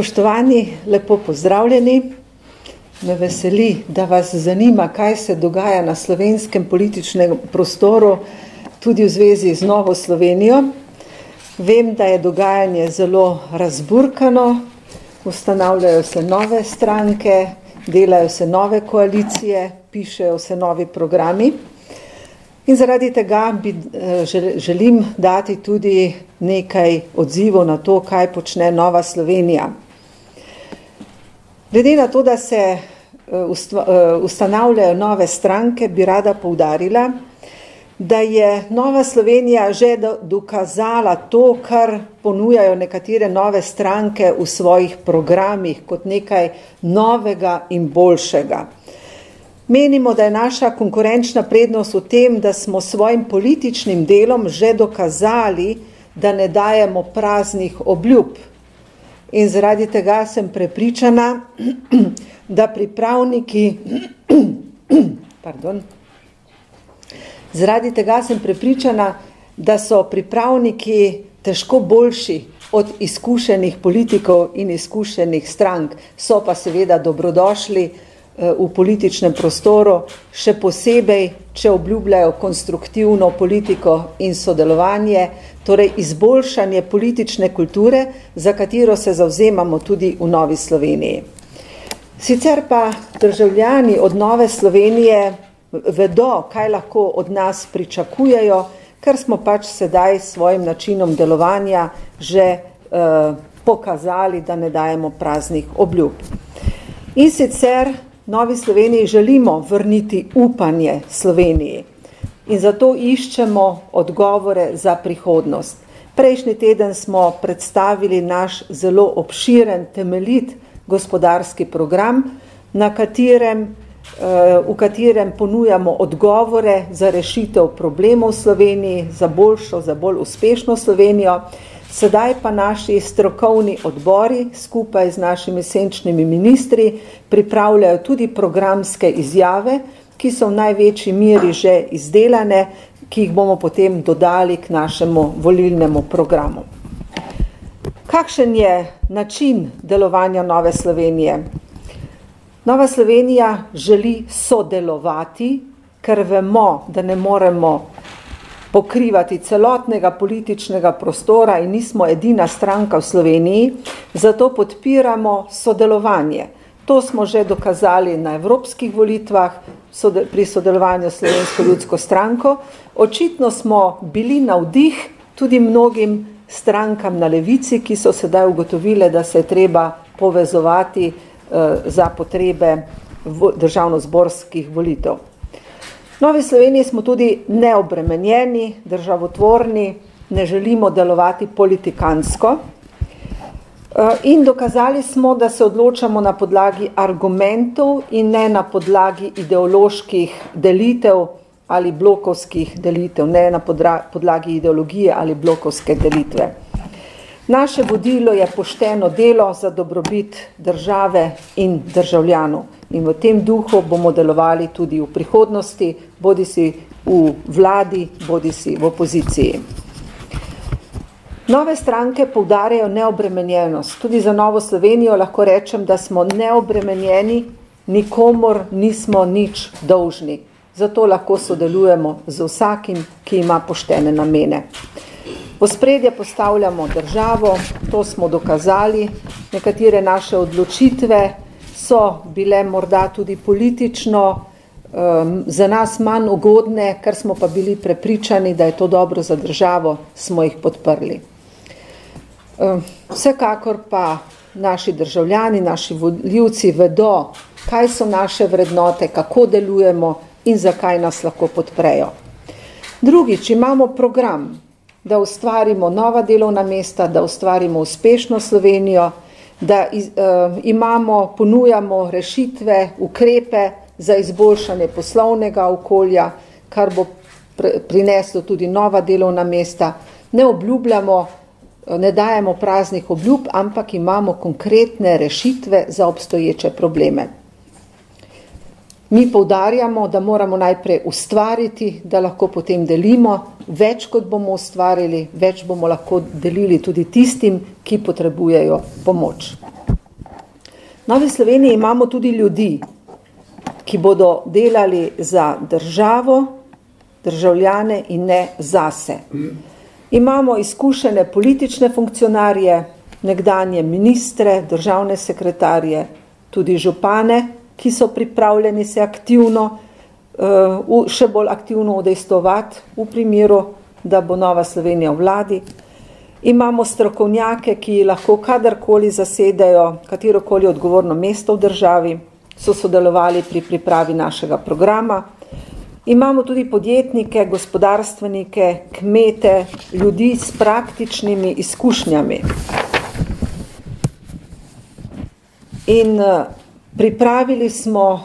Spoštovani, lepo pozdravljeni. Me veseli, da vas zanima, kaj se dogaja na slovenskem političnem prostoru, tudi v zvezi z Novo Slovenijo. Vem, da je dogajanje zelo razburkano, ustanavljajo se nove stranke, delajo se nove koalicije, pišejo se novi programi. In zaradi tega želim dati tudi nekaj odzivov na to, kaj počne Nova Slovenija. Glede na to, da se ustanavljajo nove stranke, bi rada poudarila, da je Nova Slovenija že dokazala to, kar ponujajo nekatere nove stranke v svojih programih kot nekaj novega in boljšega. Menimo, da je naša konkurenčna prednost v tem, da smo svojim političnim delom že dokazali, da ne dajemo praznih obljub. In zaradi tega sem prepričana, da so pripravniki težko boljši od izkušenih politikov in izkušenih strank, so pa seveda dobrodošli v političnem prostoru, še posebej, če obljubljajo konstruktivno politiko in sodelovanje, torej izboljšanje politične kulture, za katero se zavzemamo tudi v Novi Sloveniji. Sicer pa državljani od Nove Slovenije vedo, kaj lahko od nas pričakujejo, ker smo pač sedaj s svojim načinom delovanja že pokazali, da ne dajemo praznih obljub. In sicer Novi Sloveniji želimo vrniti upanje Sloveniji in zato iščemo odgovore za prihodnost. Prejšnji teden smo predstavili naš zelo obširen, temeljit gospodarski program, v katerem ponujamo odgovore za rešitev problemov v Sloveniji, za boljšo, za bolj uspešno Slovenijo. Sedaj pa naši strokovni odbori skupaj z našimi senčnimi ministri pripravljajo tudi programske izjave, ki so v največji meri že izdelane, ki jih bomo potem dodali k našemu volilnemu programu. Kakšen je način delovanja Nove Slovenije? Nova Slovenija želi sodelovati, ker vemo, da ne moremo pokrivati celotnega političnega prostora in nismo edina stranka v Sloveniji, zato podpiramo sodelovanje. To smo že dokazali na evropskih volitvah pri sodelovanju s Slovensko ljudsko stranko. Očitno smo bili navdih tudi mnogim strankam na levici, ki so sedaj ugotovile, da se je treba povezovati za potrebe državnozborskih volitev. V Novi Sloveniji smo tudi neobremenjeni, državotvorni, ne želimo delovati politikansko in dokazali smo, da se odločamo na podlagi argumentov in ne na podlagi ideoloških delitev ali blokovskih delitev, ne na podlagi ideologije ali blokovske delitve. Naše vodilo je pošteno delo za dobrobit države in državljanov. In v tem duhu bomo delovali tudi v prihodnosti, bodisi v vladi, bodisi v opoziciji. Nove stranke poudarjajo neobremenjenost. Tudi za Novo Slovenijo lahko rečem, da smo neobremenjeni, nikomor nismo nič dolžni. Zato lahko sodelujemo z vsakim, ki ima poštene namene. V ospredje postavljamo državo, to smo dokazali, nekatere naše odločitve so bile morda tudi politično za nas manj ugodne, ker smo pa bili prepričani, da je to dobro za državo, smo jih podprli. Vsekakor pa naši državljani, naši volivci vedo, kaj so naše vrednote, kako delujemo in zakaj nas lahko podprejo. Drugič, imamo program, da ustvarimo nova delovna mesta, da ustvarimo uspešno Slovenijo, da ponujamo rešitve, ukrepe za izboljšanje poslovnega okolja, kar bo prineslo tudi nova delovna mesta. Ne obljubljamo, ne dajemo praznih obljub, ampak imamo konkretne rešitve za obstoječe probleme. Mi poudarjamo, da moramo najprej ustvariti, da lahko potem delimo. Več kot bomo ustvarili, več bomo lahko delili tudi tistim, ki potrebujejo pomoč. Novi Sloveniji imamo tudi ljudi, ki bodo delali za državo, državljane in ne zase. Imamo izkušene politične funkcionarje, nekdanje ministre, državne sekretarje, tudi župane, ki so pripravljeni se aktivno, še bolj aktivno udejstvovati v primeru, da bo Nova Slovenija v vladi. Imamo strokovnjake, ki lahko kadarkoli zasedajo katerokoli odgovorno mesto v državi, so sodelovali pri pripravi našega programa. Imamo tudi podjetnike, gospodarstvenike, kmete, ljudi s praktičnimi izkušnjami. In pripravili smo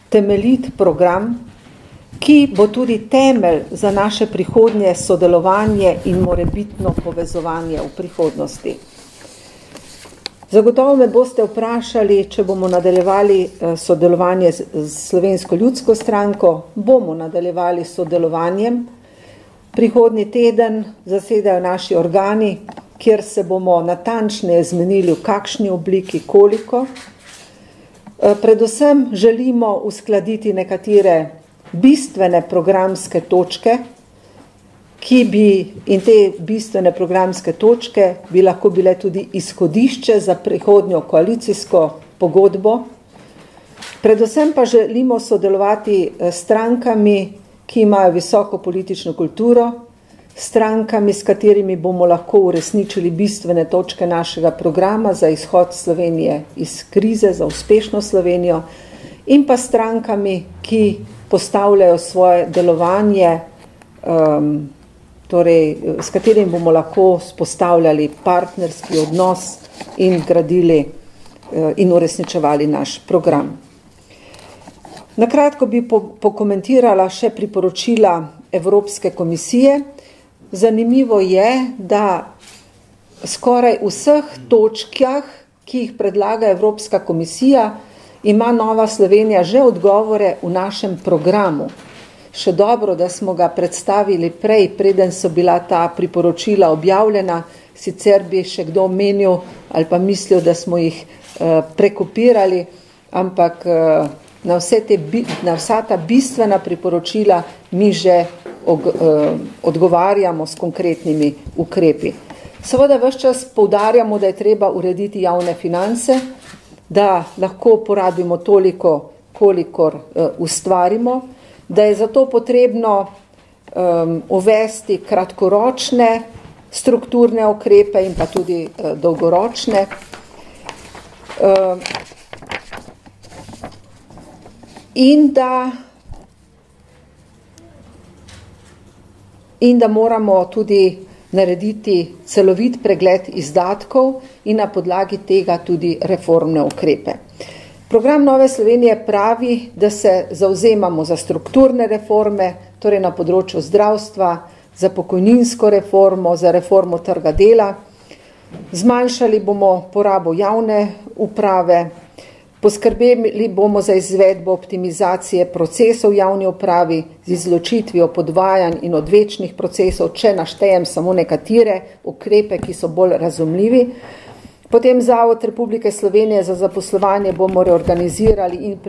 temeljit program, ki bo tudi temelj za naše prihodnje sodelovanje in morebitno povezovanje v prihodnosti. Zagotovo me boste vprašali, če bomo nadaljevali sodelovanje z Slovensko ljudsko stranko. Bomo nadaljevali s sodelovanjem. Prihodnji teden zasedajo naši organi, kjer se bomo natančneje zmenili v kakšni obliki, koliko. Predvsem želimo uskladiti nekatere bistvene programske točke, in te bistvene programske točke bi lahko bile tudi izhodišče za prihodnjo koalicijsko pogodbo. Predvsem pa želimo sodelovati s strankami, ki imajo visoko politično kulturo, strankami, s katerimi bomo lahko uresničili bistvene točke našega programa za izhod Slovenije iz krize, za uspešno Slovenijo, in pa strankami, ki postavljajo svoje delovanje, torej s katerim bomo lahko spostavljali partnerski odnos in gradili in uresničevali naš program. Nakratko bi pokomentirala še priporočila Evropske komisije. Zanimivo je, da skoraj v vseh točkah, ki jih predlaga Evropska komisija, ima Nova Slovenija že odgovore v našem programu. Še dobro, da smo ga predstavili prej, preden so bila ta priporočila objavljena, sicer bi še kdo menil ali pa mislil, da smo jih prekopirali, ampak na vsa ta bistvena priporočila mi že odgovarjamo s konkretnimi ukrepi. Seveda ves čas poudarjamo, da je treba urediti javne finance, da lahko porabimo toliko, kolikor ustvarimo, da je zato potrebno uvesti kratkoročne strukturne ukrepe in pa tudi dolgoročne. In da moramo tudi narediti celovit pregled izdatkov in na podlagi tega tudi reformne ukrepe. Program Nove Slovenije pravi, da se zavzemamo za strukturne reforme, torej na področju zdravstva, za pokojninsko reformo, za reformo trga dela. Zmanjšali bomo porabo javne uprave, poskrbeli bomo za izvedbo optimizacije procesov v javni upravi z izločitvijo podvajanj in odvečnih procesov, če naštejem samo nekatere ukrepe, ki so bolj razumljivi. Potem Zavod Republike Slovenije za zaposlovanje bomo reorganizirali in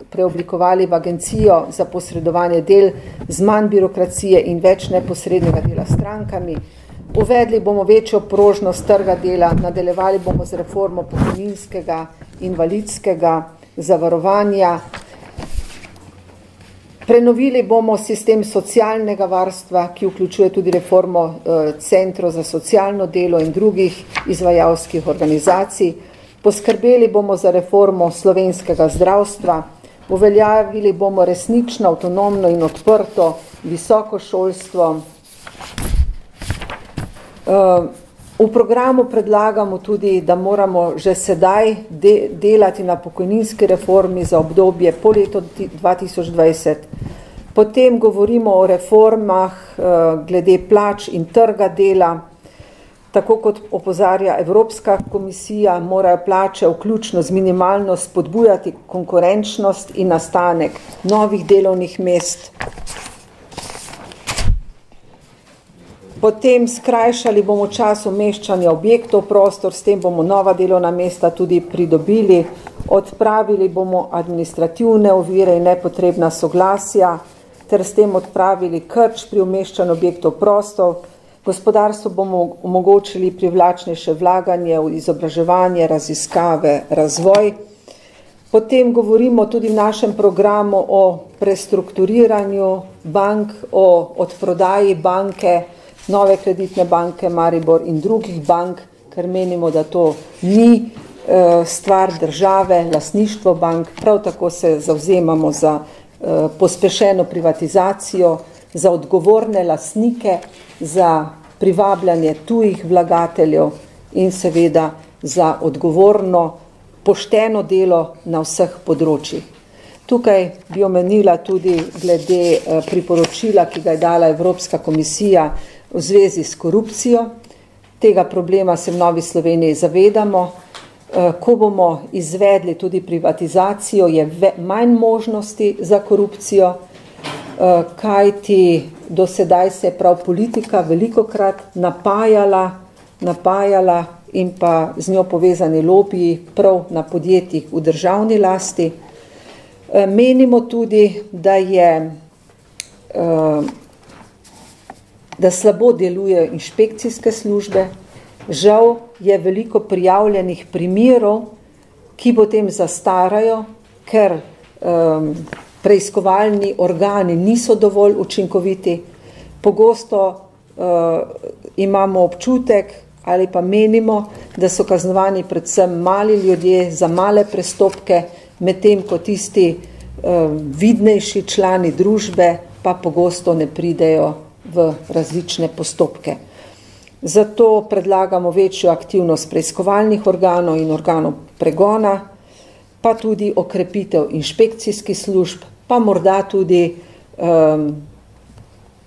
preoblikovali v agencijo za posredovanje del z manj birokracije in več neposrednega dela s strankami. Uvedli bomo večjo prožnost trga dela, nadaljevali bomo z reformo pokojninskega, invalidskega zavarovanja. Prenovili bomo sistem socialnega varstva, ki vključuje tudi reformo centrov za socialno delo in drugih izvajalskih organizacij. Poskrbeli bomo za reformo slovenskega zdravstva. Uveljavili bomo resnično, avtonomno in odprto visoko šolstvo. V programu predlagamo tudi, da moramo že sedaj delati na pokojninski reformi za obdobje po letu 2020. Potem govorimo o reformah glede plač in trga dela. Tako kot opozarja Evropska komisija, morajo plače vključno z minimalno spodbujati konkurenčnost in nastanek novih delovnih mest. Potem skrajšali bomo čas umeščanja objektov v prostor, s tem bomo nova delovna mesta tudi pridobili, odpravili bomo administrativne ovire in nepotrebna soglasja, ter s tem odpravili krč pri umeščanju objektov v prostor. Gospodarstvo bomo omogočili privlačnejše vlaganje v izobraževanje, raziskave, razvoj. Potem govorimo tudi v našem programu o prestrukturiranju bank, o odprodaji banke, Nove kreditne banke Maribor in drugih bank, ker menimo, da to ni stvar države, lastništvo bank. Prav tako se zavzemamo za pospešeno privatizacijo, za odgovorne lastnike, za privabljanje tujih vlagateljev in seveda za odgovorno, pošteno delo na vseh področjih. Tukaj bi omenila tudi glede priporočila, ki ga je dala Evropska komisija v zvezi s korupcijo. Tega problema se v Novi Sloveniji zavedamo. Ko bomo izvedli tudi privatizacijo, je manj možnosti za korupcijo, kajti do sedaj se je prav politika velikokrat napajala in pa z njo povezani lobiji prav na podjetjih v državni lasti. Menimo tudi, da slabo delujejo inšpekcijske službe. Žal je veliko prijavljenih primerov, ki potem zastarajo, ker preiskovalni organi niso dovolj učinkoviti. Pogosto imamo občutek ali pa menimo, da so kaznovani predvsem mali ljudje za male prestopke, medtem ko tisti vidnejši člani družbe pa pogosto ne pridejo v različne postopke. Zato predlagamo večjo aktivnost preiskovalnih organov in organov pregona, pa tudi okrepitev inšpekcijskih služb, pa morda tudi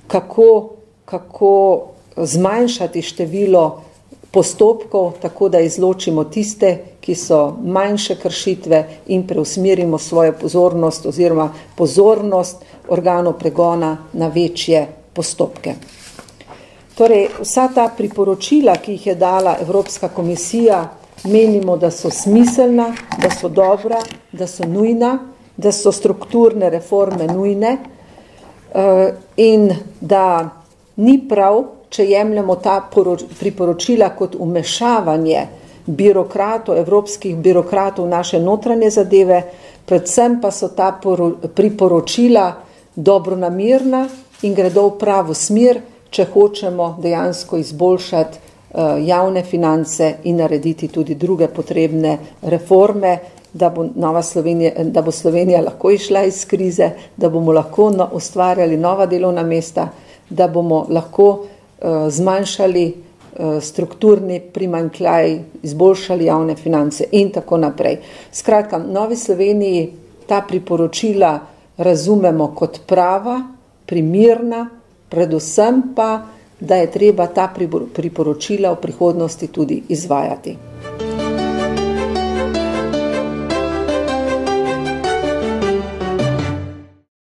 kako zmanjšati število postopkov, tako da izločimo tiste, ki so manjše kršitve in preusmerimo svojo pozornost oziroma pozornost organov pregona na večje postopke. Torej, vsa ta priporočila, ki jih je dala Evropska komisija, menimo, da so smiselna, da so dobra, da so nujna, da so strukturne reforme nujne in da ni prav, če jemljemo ta priporočila kot vmešavanje birokratov, evropskih birokratov v naše notranje zadeve, predvsem pa so ta priporočila dobronamerna in gredo v pravo smer, če hočemo dejansko izboljšati javne finance in narediti tudi druge potrebne reforme, da bo Slovenija lahko išla iz krize, da bomo lahko ustvarjali nova delovna mesta, da bomo lahko zmanjšali strukturni primanjkljaj, izboljšali javne finance in tako naprej. Skratka, v Novi Sloveniji ta priporočila razumemo kot prava, primirna, predvsem pa, da je treba ta priporočila v prihodnosti tudi izvajati.